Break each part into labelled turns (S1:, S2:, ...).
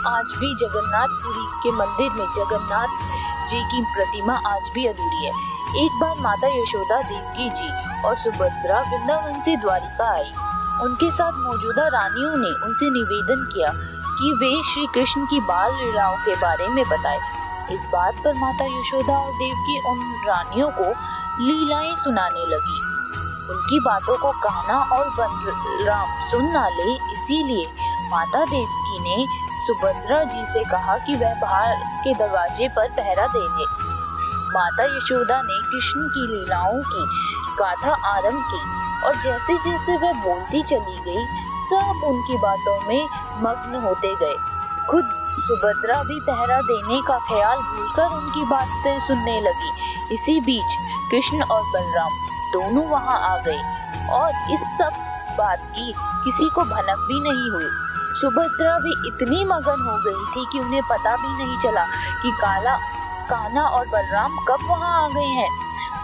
S1: आज भी जगन्नाथपुरी के मंदिर में जगन्नाथ जी की प्रतिमा आज भी अधूरी है। एक बार माता यशोदा, देवकी जी और सुभद्रा वृंदावन से द्वारिका आई। उनके साथ मौजूदा रानियों ने उनसे निवेदन किया कि वे श्री कृष्ण की बाल लीलाओं के बारे में बताएं। इस बात पर माता यशोदा और देवकी उन रानियों को लीलाएं सुनाने लगी। उनकी बातों को कान्हा और बलराम सुन ना ले, इसीलिए माता देवकी ने सुभद्रा जी से कहा कि वह बाहर के दरवाजे पर पहरा देंगे। माता यशोदा ने कृष्ण की लीलाओं की गाथा आरंभ की और जैसे जैसे वह बोलती चली गई, सब उनकी बातों में मग्न होते गए। खुद सुभद्रा भी पहरा देने का ख्याल भूलकर उनकी बातें सुनने लगी। इसी बीच कृष्ण और बलराम दोनों वहां आ गए और इस सब बात की किसी को भनक भी नहीं हुई। सुभद्रा भी इतनी मगन हो गई थी कि उन्हें पता भी नहीं चला कि कान्हा और बलराम कब वहां आ गए हैं।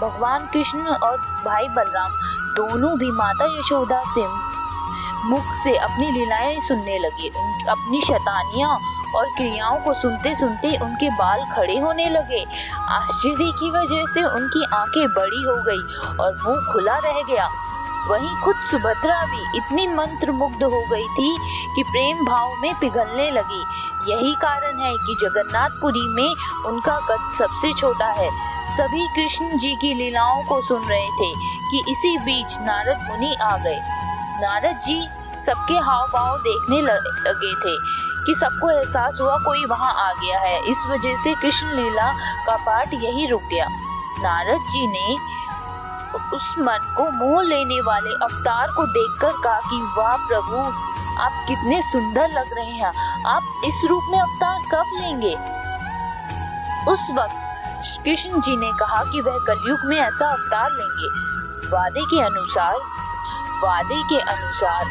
S1: भगवान कृष्ण और भाई बलराम दोनों भी माता यशोदा से मुख से अपनी लीलाएं सुनने लगे। अपनी शैतानियां और क्रियाओं को सुनते सुनते उनके बाल खड़े होने लगे। आश्चर्य की वजह से उनकी आंखें बड़ी हो गई और मुंह खुला रह गया। वहीं खुद सुभद्रा भी इतनी मंत्रमुग्ध हो गई थी कि प्रेम भाव में पिघलने लगी। यही कारण है कि जगन्नाथपुरी में उनका कद सबसे छोटा है। सभी कृष्ण जी की लीलाओं को सुन रहे थे कि इसी बीच नारद मुनि आ गए। नारद जी सबके हाव भाव देखने लगे थे कि सबको एहसास हुआ कोई वहां आ गया है। इस वजह से कृष्ण लीला का पाठ यही रुक गया। नारद जी ने उस मन को मोह लेने वाले अवतार को देखकर कहा कि वाह प्रभु, आप कितने सुंदर लग रहे हैं। आप इस रूप में अवतार कब लेंगे? उस वक्त कृष्ण जी ने कहा कि वह कलयुग में ऐसा अवतार लेंगे। वादे के अनुसार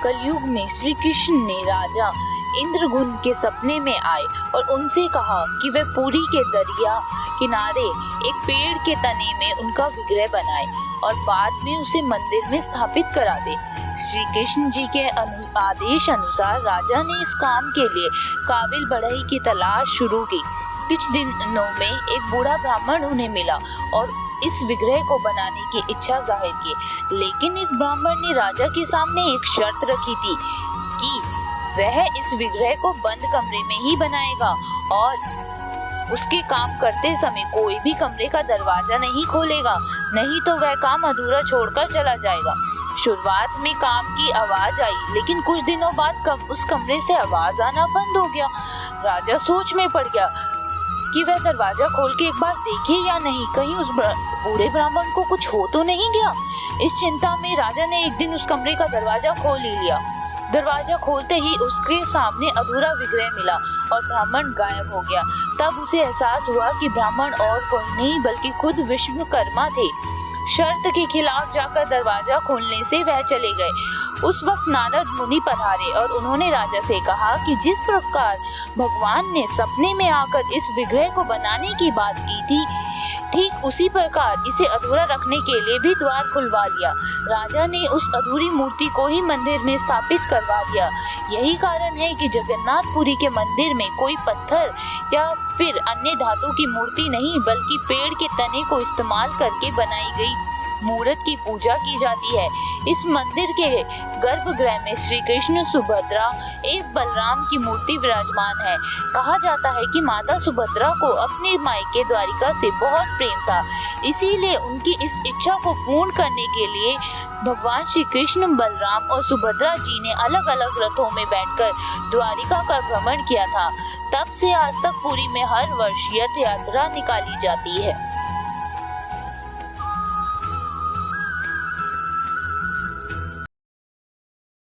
S1: कलयुग में श्री कृष्ण ने राजा इंद्रगुन के सपने में आए और उनसे कहा कि वे पुरी के दरिया किनारे एक पेड़ के तने में उनका विग्रह बनाए और बाद में उसे मंदिर में स्थापित करा दे। श्री कृष्ण जी के आदेश अनुसार राजा ने इस काम के लिए काबिल बढ़ई की तलाश शुरू की। कुछ दिनों में एक बूढ़ा ब्राह्मण उन्हें मिला और इस विग्रह को बनाने की इच्छा जाहिर की। लेकिन इस ब्राह्मण ने राजा के सामने एक शर्त रखी थी कि वह इस विग्रह को बंद कमरे में ही बनाएगा और उसके काम करते समय कोई भी कमरे का दरवाजा नहीं खोलेगा, नहीं तो वह काम अधूरा छोड़कर चला जाएगा। शुरुआत में काम की आवाज आई, लेकिन कुछ दिनों बाद उस कमरे से आवाज आना बंद हो गया। राजा सोच में पड़ गया कि वह दरवाजा खोल के एक बार देखे या नहीं, कहीं उस बूढ़े ब्राह्मण को कुछ हो तो नहीं गया। इस चिंता में राजा ने एक दिन उस कमरे का दरवाजा खोल ही लिया। दरवाजा खोलते ही उसके सामने अधूरा विग्रह मिला और ब्राह्मण गायब हो गया। तब उसे एहसास हुआ कि ब्राह्मण और कोई नहीं बल्कि खुद विश्वकर्मा थे। शर्त के खिलाफ जाकर दरवाजा खोलने से वह चले गए। उस वक्त नारद मुनि पधारे और उन्होंने राजा से कहा कि जिस प्रकार भगवान ने सपने में आकर इस विग्रह को बनाने की बात की थी, ठीक उसी प्रकार इसे अधूरा रखने के लिए भी द्वार खुलवा लिया। राजा ने उस अधूरी मूर्ति को ही मंदिर में स्थापित करवा दिया। यही कारण है कि जगन्नाथपुरी के मंदिर में कोई पत्थर या फिर अन्य धातु की मूर्ति नहीं, बल्कि पेड़ के तने को इस्तेमाल करके बनाई गई मूर्त की पूजा की जाती है। इस मंदिर के गर्भगृह में श्री कृष्ण, सुभद्रा एवं बलराम की मूर्ति विराजमान है। कहा जाता है कि माता सुभद्रा को अपने मायके द्वारिका से बहुत प्रेम था, इसीलिए उनकी इस इच्छा को पूर्ण करने के लिए भगवान श्री कृष्ण, बलराम और सुभद्रा जी ने अलग अलग रथों में बैठकर द्वारिका का भ्रमण किया था। तब से आज तक पुरी में हर वर्ष रथ यात्रा निकाली जाती है।